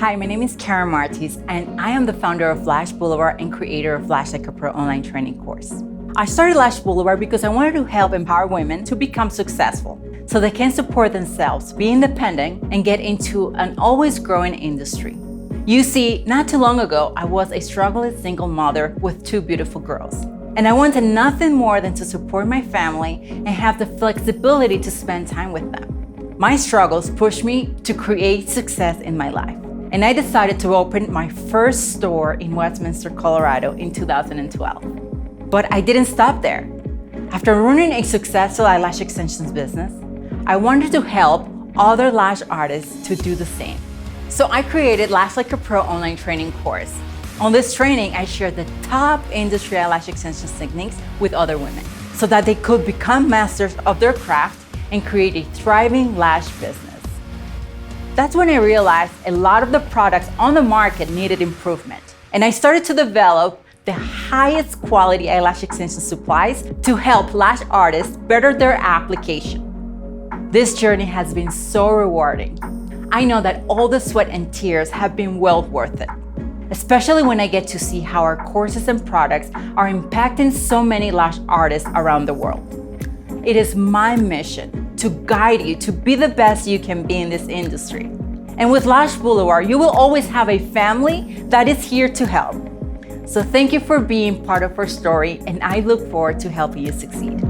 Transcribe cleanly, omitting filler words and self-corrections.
Hi, my name is Karen Martiz, and I am the founder of Lash Blvd and creator of Lash Like a Pro online training course. I started Lash Blvd because I wanted to help empower women to become successful so they can support themselves, be independent, and get into an always growing industry. You see, not too long ago, I was a struggling single mother with two beautiful girls. And I wanted nothing more than to support my family and have the flexibility to spend time with them. My struggles pushed me to create success in my life. And I decided to open my first store in Westminster, Colorado in 2012. But I didn't stop there. After running a successful eyelash extensions business, I wanted to help other lash artists to do the same. So I created Lash Like a Pro online training course. On this training, I shared the top industry eyelash extensions techniques with other women so that they could become masters of their craft and create a thriving lash business. That's when I realized a lot of the products on the market needed improvement. And I started to develop the highest quality eyelash extension supplies to help lash artists better their application. This journey has been so rewarding. I know that all the sweat and tears have been well worth it, especially when I get to see how our courses and products are impacting so many lash artists around the world. It is my mission to guide you to be the best you can be in this industry. And with Lash Blvd, you will always have a family that is here to help. So thank you for being part of our story, and I look forward to helping you succeed.